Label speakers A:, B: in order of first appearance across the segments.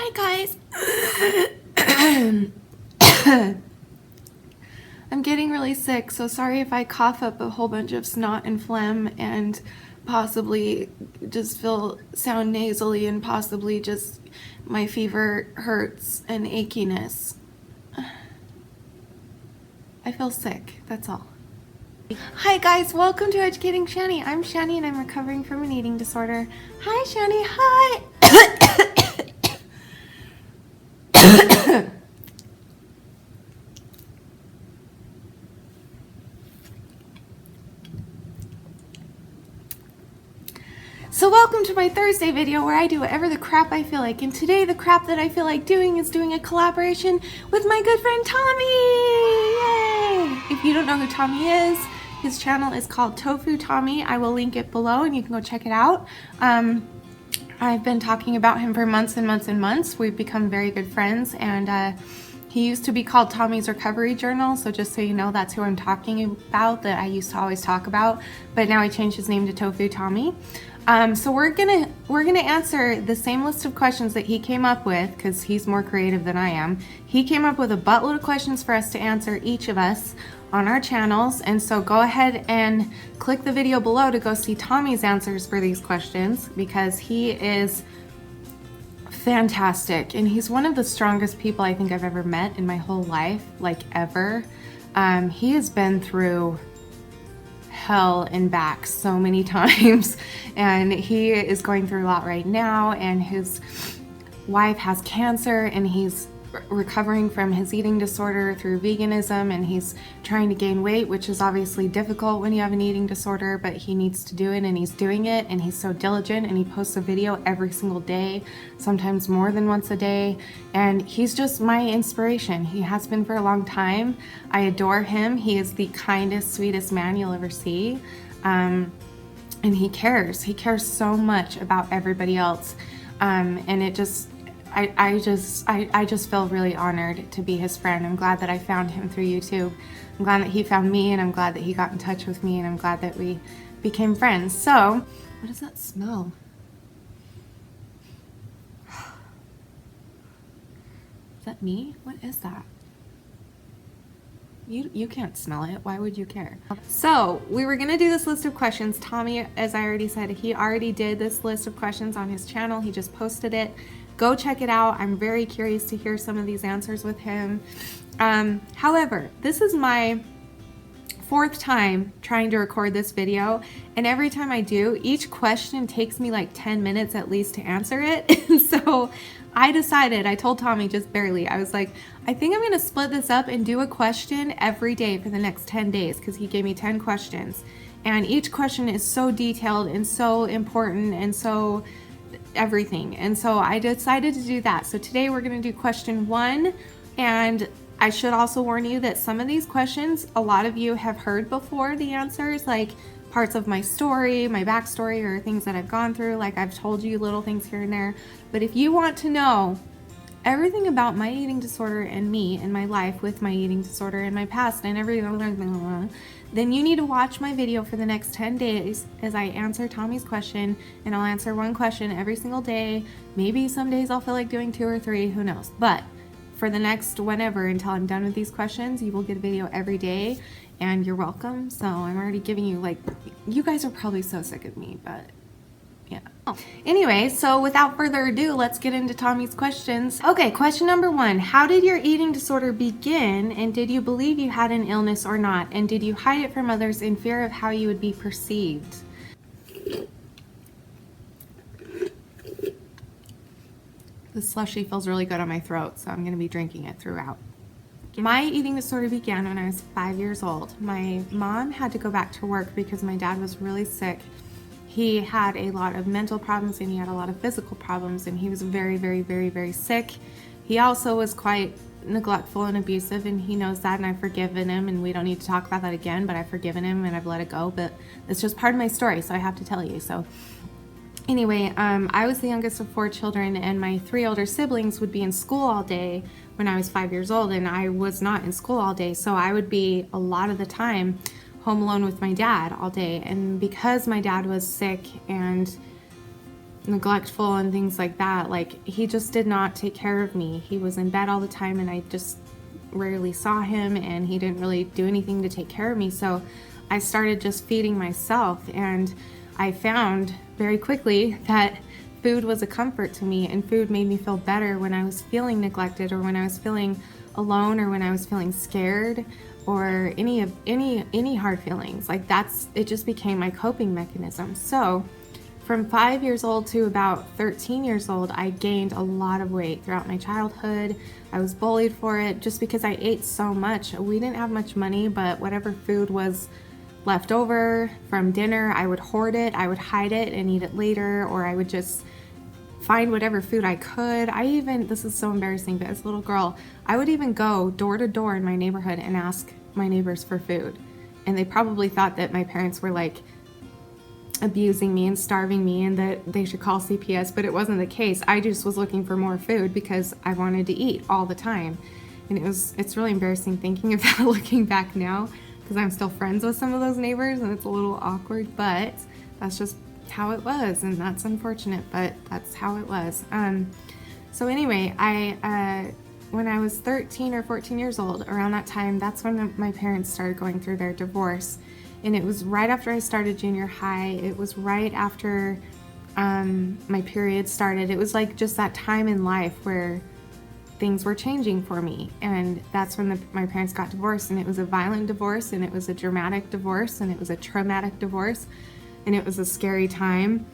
A: Hi guys. I'm getting really sick, so sorry if I cough up a whole bunch of snot and phlegm and possibly just sound nasally and possibly just my fever hurts and achiness. I feel sick, that's all. Hi guys, welcome to Educating Shanny. I'm Shanny and I'm recovering from an eating disorder. Hi Shanny, hi! So welcome to my Thursday video where I do whatever the crap I feel like, and today the crap that I feel like doing is doing a collaboration with my good friend Tommy! Yay! If you don't know who Tommy is, his channel is called TOFU Tommy. I will link it below and you can go check it out. I've been talking about him for months and months and months. We've become very good friends, and he used to be called Tommy's Recovery Journal, so just so you know, that's who I'm talking about, that I used to always talk about, but now he changed his name to TOFU Tommy. So we're gonna answer the same list of questions that he came up with, because he's more creative than I am. He came up with a buttload of questions for us to answer, each of us, on our channels, and so go ahead and click the video below to go see Tommy's answers for these questions, because he is fantastic, and he's one of the strongest people I think I've ever met in my whole life, like ever. He has been through hell and back so many times, and he is going through a lot right now, and his wife has cancer, and he's recovering from his eating disorder through veganism, and he's trying to gain weight, which is obviously difficult when you have an eating disorder, but he needs to do it, and he's doing it, and he's so diligent, and he posts a video every single day, sometimes more than once a day, and he's just my inspiration. He has been for a long time. I adore him. He is the kindest, sweetest man you'll ever see, and he cares so much about everybody else, and it just I just feel really honored to be his friend. I'm glad that I found him through YouTube. I'm glad that he found me, and I'm glad that he got in touch with me, and I'm glad that we became friends. So, what does that smell? Is that me? What is that? You can't smell it. Why would you care? So we were gonna do this list of questions. Tommy, as I already said, he already did this list of questions on his channel. He just posted it. Go check it out. I'm very curious to hear some of these answers with him. However, this is my fourth time trying to record this video, and every time I do, each question takes me like 10 minutes at least to answer it. And so I decided, I told Tommy just barely, I was like, I think I'm gonna split this up and do a question every day for the next 10 days, because he gave me 10 questions. And each question is so detailed and so important and so everything, and so I decided to do that. So today we're going to do question 1, and I should also warn you that some of these questions a lot of you have heard before the answers, like parts of my story, my backstory, or things that I've gone through, like I've told you little things here and there. But if you want to know everything about my eating disorder and me and my life with my eating disorder and my past and everything, then you need to watch my video for the next 10 days as I answer Tommy's question, and I'll answer one question every single day. Maybe some days I'll feel like doing 2 or 3, who knows. But for the next whenever, until I'm done with these questions, you will get a video every day, and you're welcome. So I'm already giving you, like, you guys are probably so sick of me, but yeah. Anyway, so without further ado, let's get into Tommy's questions. Okay, question number 1. How did your eating disorder begin, and did you believe you had an illness or not? And did you hide it from others in fear of how you would be perceived? The slushie feels really good on my throat, so I'm going to be drinking it throughout. My eating disorder began when I was 5 years old. My mom had to go back to work because my dad was really sick. He had a lot of mental problems, and he had a lot of physical problems, and he was very, very, very, very sick. He also was quite neglectful and abusive, and he knows that, and I've forgiven him, and we don't need to talk about that again, but I've forgiven him and I've let it go. But it's just part of my story, so I have to tell you. So anyway, I was the youngest of 4 children, and my 3 older siblings would be in school all day when I was 5 years old, and I was not in school all day, so I would be a lot of the time home alone with my dad all day. And because my dad was sick and neglectful and things like that. Like, he just did not take care of me. He was in bed all the time, and I just rarely saw him, and he didn't really do anything to take care of me. So I started just feeding myself, and I found very quickly that food was a comfort to me, and food made me feel better when I was feeling neglected, or when I was feeling alone, or when I was feeling scared, or any hard feelings. Like, it just became my coping mechanism. So from 5 years old to about 13 years old, I gained a lot of weight throughout my childhood. I was bullied for it just because I ate so much. We didn't have much money, but whatever food was left over from dinner, I would hoard it, I would hide it and eat it later, or I would just find whatever food I could. This is so embarrassing, but as a little girl, I would even go door to door in my neighborhood and ask my neighbors for food. And they probably thought that my parents were like abusing me and starving me and that they should call CPS, but it wasn't the case. I just was looking for more food because I wanted to eat all the time. And it's really embarrassing thinking of that looking back now, because I'm still friends with some of those neighbors and it's a little awkward, but that's just how it was, and that's unfortunate, but that's how it was. So anyway, when I was 13 or 14 years old, around that time, that's when my parents started going through their divorce. And it was right after I started junior high. It was right after my period started. It was like just that time in life where things were changing for me. And that's when my parents got divorced. And it was a violent divorce, and it was a dramatic divorce, and it was a traumatic divorce, and it was a scary time.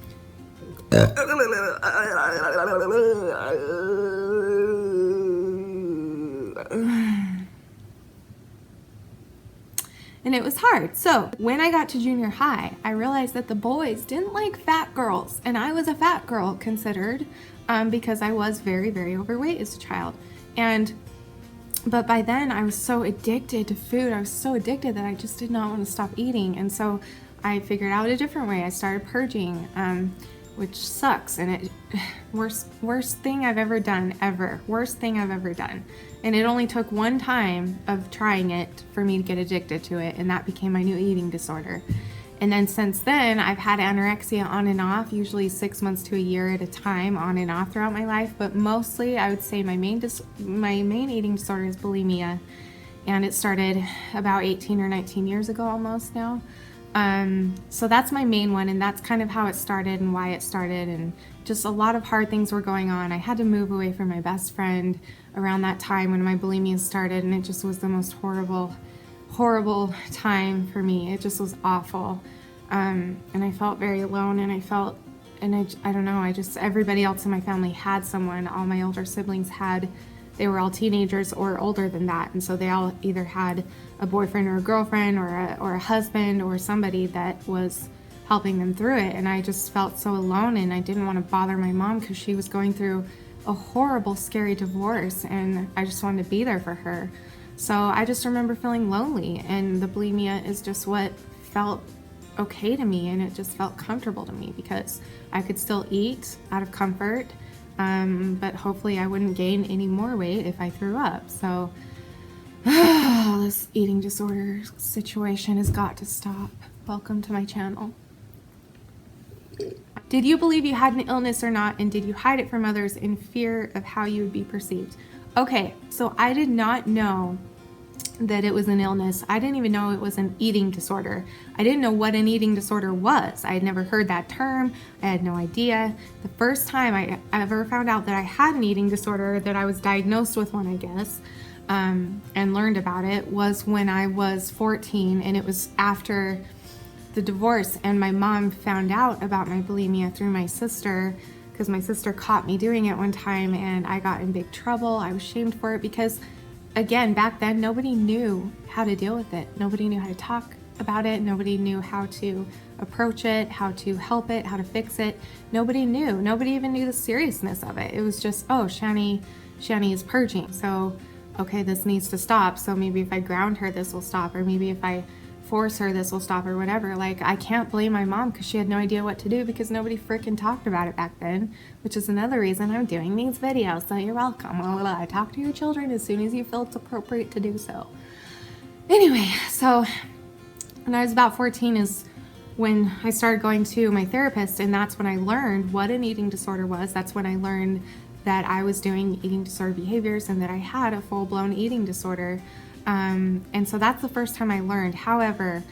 A: And it was hard. So when I got to junior high, I realized that the boys didn't like fat girls, and I was a fat girl considered, because I was very, very overweight as a child. But by then I was so addicted to food. I was so addicted that I just did not want to stop eating. And so I figured out a different way. I started purging, which sucks. And worst thing I've ever done, ever. Worst thing I've ever done. And it only took one time of trying it for me to get addicted to it, and that became my new eating disorder. And then since then, I've had anorexia on and off, usually 6 months to a year at a time, on and off throughout my life. But mostly, I would say my main eating disorder is bulimia, and it started about 18 or 19 years ago almost now. So that's my main one, and that's kind of how it started and why it started, and just a lot of hard things were going on. I had to move away from my best friend around that time when my bulimia started, and it just was the most horrible time for me. It just was awful. And I felt very alone, and I don't know, everybody else in my family had someone. All my older siblings they were all teenagers or older than that, and so they all either had a boyfriend or a girlfriend or a husband or somebody that was helping them through it. And I just felt so alone, and I didn't want to bother my mom because she was going through a horrible, scary divorce, and I just wanted to be there for her. So I just remember feeling lonely, and the bulimia is just what felt okay to me, and it just felt comfortable to me because I could still eat out of comfort, but hopefully I wouldn't gain any more weight if I threw up. So this eating disorder situation has got to stop. Welcome to my channel. Did you believe you had an illness or not, and did you hide it from others in fear of how you would be perceived? Okay, so I did not know that it was an illness. I didn't even know it was an eating disorder. I didn't know what an eating disorder was. I had never heard that term. I had no idea. The first time I ever found out that I had an eating disorder, that I was diagnosed with one, I guess, and learned about it, was when I was 14, and it was after the divorce, and my mom found out about my bulimia through my sister, because my sister caught me doing it one time, and I got in big trouble. I was shamed for it because, again, back then, nobody knew how to deal with it. Nobody knew how to talk about it. Nobody knew how to approach it, how to help it, how to fix it. Nobody knew. Nobody even knew the seriousness of it. It was just, oh, Shanny is purging. So, okay, this needs to stop. So maybe if I ground her, this will stop. Or maybe if I force her, this will stop, or whatever. Like, I can't blame my mom because she had no idea what to do, because nobody freaking talked about it back then, which is another reason I'm doing these videos. So you're welcome. I talk to your children as soon as you feel it's appropriate to do so. Anyway, so when I was about 14 is when I started going to my therapist, and that's when I learned what an eating disorder was. That's when I learned that I was doing eating disorder behaviors and that I had a full-blown eating disorder. And so that's the first time I learned. However,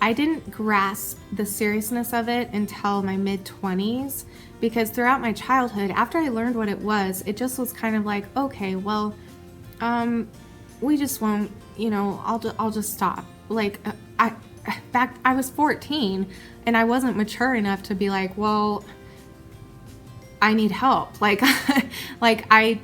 A: I didn't grasp the seriousness of it until my mid-20s, because throughout my childhood, after I learned what it was, it just was kind of like, okay, well, we just won't, I'll just stop. Like, I was 14 and I wasn't mature enough to be like, well, I need help. Like, I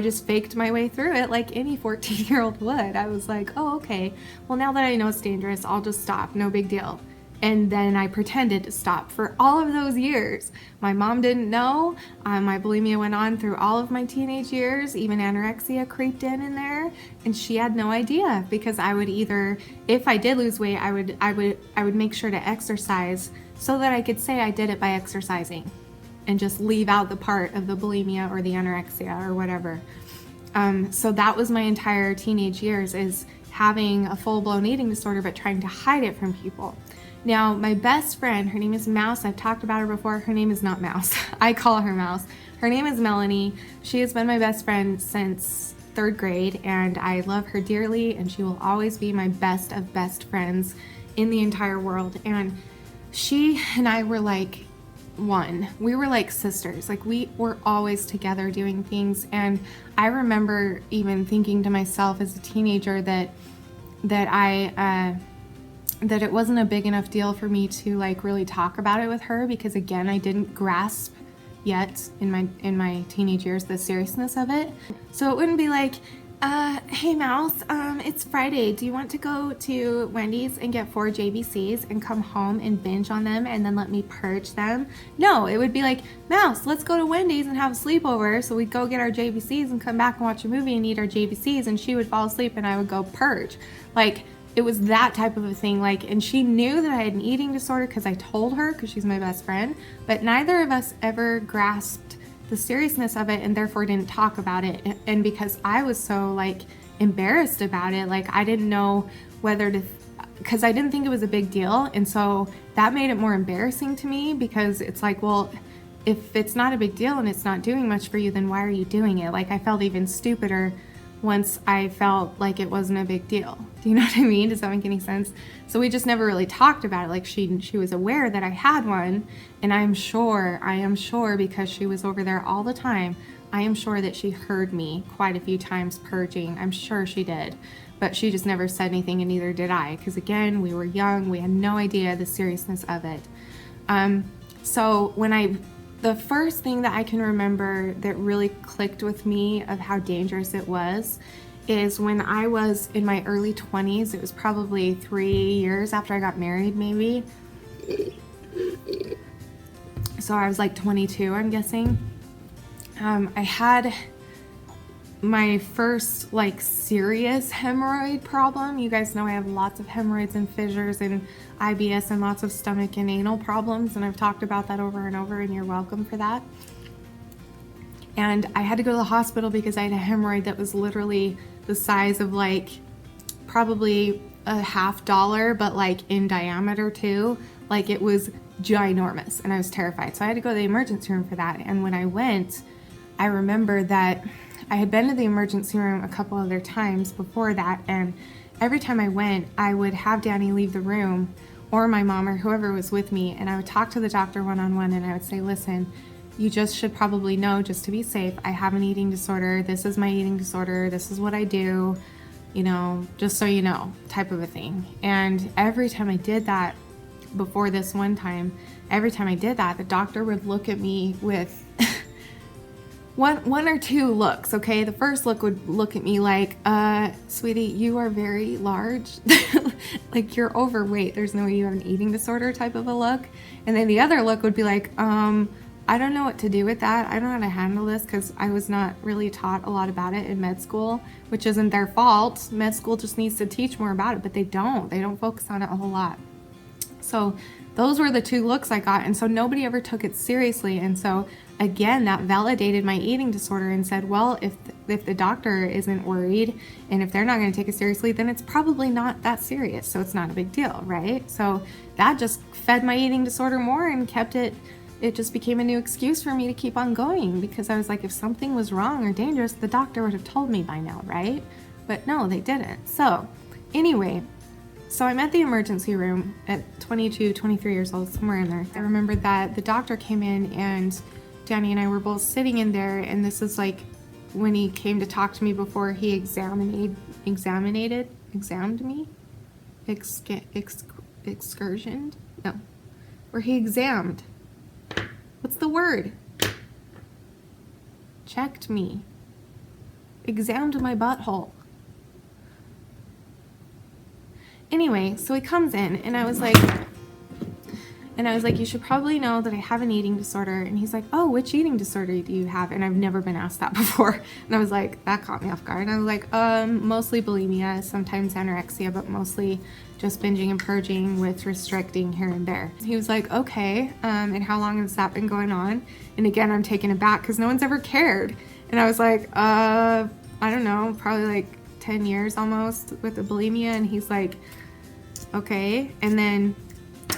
A: just faked my way through it like any 14-year-old would. I was like, oh, okay, well, now that I know it's dangerous, I'll just stop, no big deal. And then I pretended to stop for all of those years. My mom didn't know. My bulimia went on through all of my teenage years. Even anorexia creeped in there, and she had no idea, because I would either, if I did lose weight, I would make sure to exercise so that I could say I did it by exercising, and just leave out the part of the bulimia or the anorexia or whatever. So that was my entire teenage years, is having a full-blown eating disorder but trying to hide it from people. Now, my best friend, her name is Mouse. I've talked about her before. Her name is not Mouse. I call her Mouse. Her name is Melanie. She has been my best friend since 3rd grade, and I love her dearly, and she will always be my best of best friends in the entire world. And she and I were like one. We were like sisters. Like, we were always together doing things. And I remember even thinking to myself as a teenager that it wasn't a big enough deal for me to like really talk about it with her, because again, I didn't grasp yet in my teenage years the seriousness of it. So it wouldn't be like, hey Mouse, it's Friday. Do you want to go to Wendy's and get 4 JBCs and come home and binge on them and then let me purge them? No, it would be like, Mouse, let's go to Wendy's and have a sleepover. So we'd go get our JBCs and come back and watch a movie and eat our JBCs, and she would fall asleep and I would go purge. Like, it was that type of a thing. Like, and she knew that I had an eating disorder because I told her, because she's my best friend, but neither of us ever grasped the seriousness of it, and therefore didn't talk about it. And because I was so like embarrassed about it, like I didn't know whether to, because I didn't think it was a big deal. And so that made it more embarrassing to me, because it's like, well, if it's not a big deal and it's not doing much for you, then why are you doing it? Like, I felt even stupider once I felt like it wasn't a big deal. Do you know what I mean? Does that make any sense? So we just never really talked about it. Like, she was aware that I had one, and I am sure, because she was over there all the time, I am sure that she heard me quite a few times purging. I'm sure she did, but she just never said anything, and neither did I, because again, we were young, we had no idea the seriousness of it. So the first thing that I can remember that really clicked with me of how dangerous it was is when I was in my early 20s. It was probably 3 years after I got married, maybe. So I was like 22, I'm guessing. I had my first like serious hemorrhoid problem. You guys know I have lots of hemorrhoids and fissures and IBS and lots of stomach and anal problems, and I've talked about that over and over, and you're welcome for that. And I had to go to the hospital because I had a hemorrhoid that was literally the size of like probably a $50, but like in diameter too. Like, it was ginormous, and I was terrified. So I had to go to the emergency room for that. And when I went, I remember that I had been to the emergency room a couple other times before that, and every time I went, I would have Danny leave the room, or my mom, or whoever was with me, and I would talk to the doctor one-on-one, and I would say, listen, you just should probably know, just to be safe, I have an eating disorder. This is my eating disorder. This is what I do, just so you know, type of a thing. And every time I did that, before this one time, every time I did that, the doctor would look at me with one or two looks, okay? The first look would look at me like, sweetie, you are very large. Like, you're overweight. There's no way you have an eating disorder, type of a look. And then the other look would be like, I don't know what to do with that. I don't know how to handle this, because I was not really taught a lot about it in med school, which isn't their fault. Med school just needs to teach more about it, but they don't focus on it a whole lot. So those were the two looks I got, and so nobody ever took it seriously. And so again, that validated my eating disorder and said, well, if the doctor isn't worried and if they're not going to take it seriously, then it's probably not that serious. So it's not a big deal, right? So that just fed my eating disorder more and kept it just became a new excuse for me to keep on going, because I was like, if something was wrong or dangerous, the doctor would have told me by now, right? But no, they didn't. So anyway, so I'm at the emergency room at 22, 23 years old, somewhere in there. I remember that the doctor came in and Danny and I were both sitting in there, and this is like when he came to talk to me before he examined me, excursioned? No, where he examined. What's the word? Checked me. Examined my butthole. Anyway, so he comes in and I was like, you should probably know that I have an eating disorder. And he's like, oh, which eating disorder do you have? And I've never been asked that before. And I was like, that caught me off guard. And I was like, mostly bulimia, sometimes anorexia, but mostly just binging and purging with restricting here and there. He was like, okay, and how long has that been going on? And again, I'm taken aback because no one's ever cared. And I was like, I don't know, probably like 10 years almost with the bulimia. And he's like, okay. And then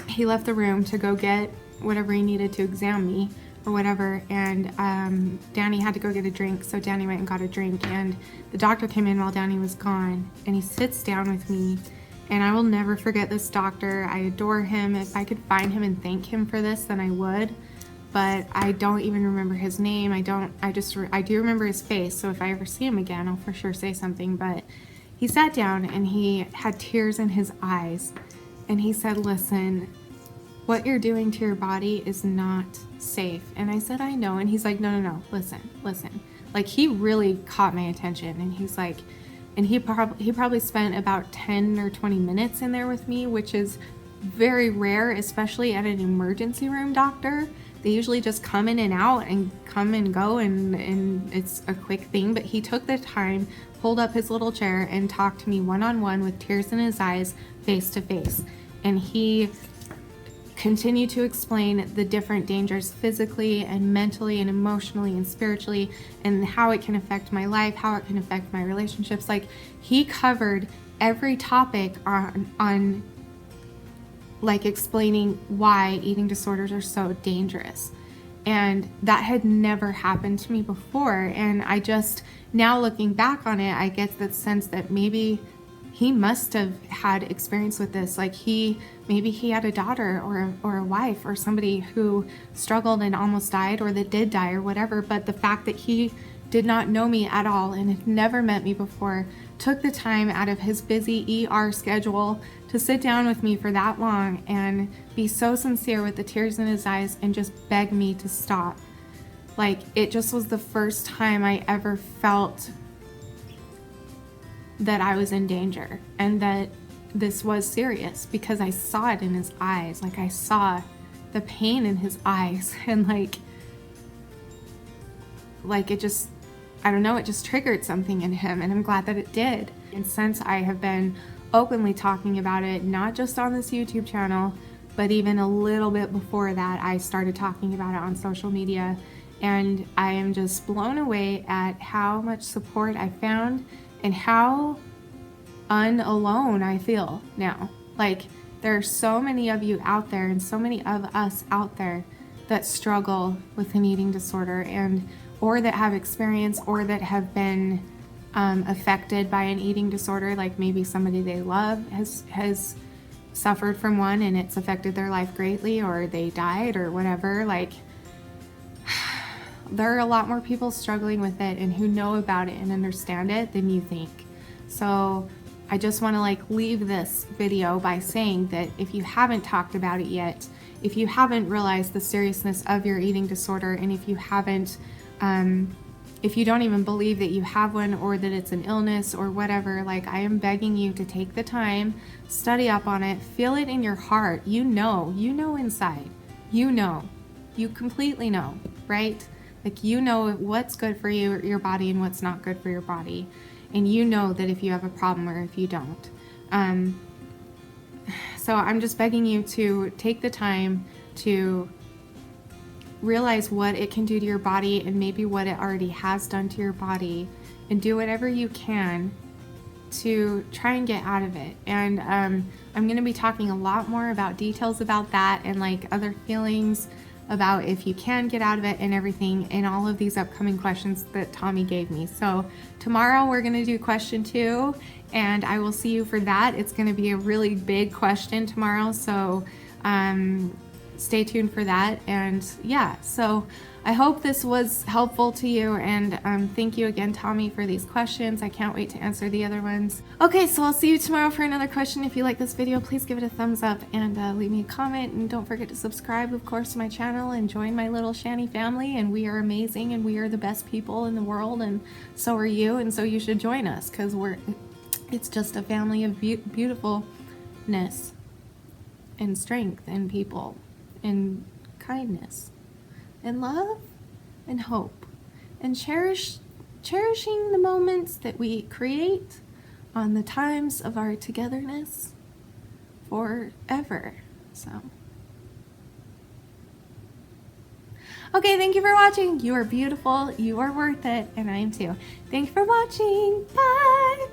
A: he left the room to go get whatever he needed to examine me or whatever. And Danny had to go get a drink. So Danny went and got a drink. And the doctor came in while Danny was gone. And he sits down with me. And I will never forget this doctor. I adore him. If I could find him and thank him for this, then I would. But I don't even remember his name. I do remember his face. So if I ever see him again, I'll for sure say something. But he sat down and he had tears in his eyes. And he said, listen, what you're doing to your body is not safe. And I said, I know. And he's like, no, listen. Like, he really caught my attention. And he's like, and he probably spent about 10 or 20 minutes in there with me, which is very rare, especially at an emergency room doctor. They usually just come in and out and come and go, and it's a quick thing. But he took the time, pulled up his little chair, and talked to me one-on-one with tears in his eyes, face to face. And he continued to explain the different dangers physically and mentally and emotionally and spiritually, and how it can affect my life, how it can affect my relationships. Like, he covered every topic on like explaining why eating disorders are so dangerous. And that had never happened to me before. And I just, now looking back on it, I get the sense that maybe he must have had experience with this. Like, maybe he had a daughter or a wife or somebody who struggled and almost died, or that did die or whatever. But the fact that he did not know me at all and had never met me before, took the time out of his busy ER schedule to sit down with me for that long and be so sincere with the tears in his eyes and just beg me to stop. Like, it just was the first time I ever felt that I was in danger and that this was serious, because I saw it in his eyes. Like, I saw the pain in his eyes, and like it just, I don't know, it just triggered something in him, and I'm glad that it did. And since I have been openly talking about it, not just on this YouTube channel, but even a little bit before that, I started talking about it on social media, and I am just blown away at how much support I found and how unalone I feel now. Like, there are so many of you out there, and so many of us out there that struggle with an eating disorder, and or that have experience, or that have been affected by an eating disorder. Like, maybe somebody they love has suffered from one and it's affected their life greatly, or they died or whatever. Like, there are a lot more people struggling with it and who know about it and understand it than you think. So I just want to leave this video by saying that if you haven't talked about it yet, if you haven't realized the seriousness of your eating disorder, and if you haven't, if you don't even believe that you have one, or that it's an illness or whatever, I am begging you to take the time, study up on it, feel it in your heart. You know inside, you completely know, right? You know what's good for you, your body, and what's not good for your body. And you know that if you have a problem or if you don't. So I'm just begging you to take the time to realize what it can do to your body and maybe what it already has done to your body, and do whatever you can to try and get out of it. And I'm going to be talking a lot more about details about that and like other feelings about if you can get out of it and everything in all of these upcoming questions that Tommy gave me. So tomorrow we're going to do question 2, and I will see you for that. It's going to be a really big question tomorrow, so stay tuned for that. And yeah, so I hope this was helpful to you, and thank you again, Tommy, for these questions. I can't wait to answer the other ones. Okay, so I'll see you tomorrow for another question. If you like this video, please give it a thumbs up and leave me a comment, and don't forget to subscribe, of course, to my channel and join my little Shanny family. And we are amazing, and we are the best people in the world, and so are you, and so you should join us, because it's just a family of beautifulness and strength and people and kindness and love and hope, and cherishing the moments that we create on the times of our togetherness forever. So, okay, thank you for watching. You are beautiful, you are worth it, and I am too. Thank you for watching. Bye.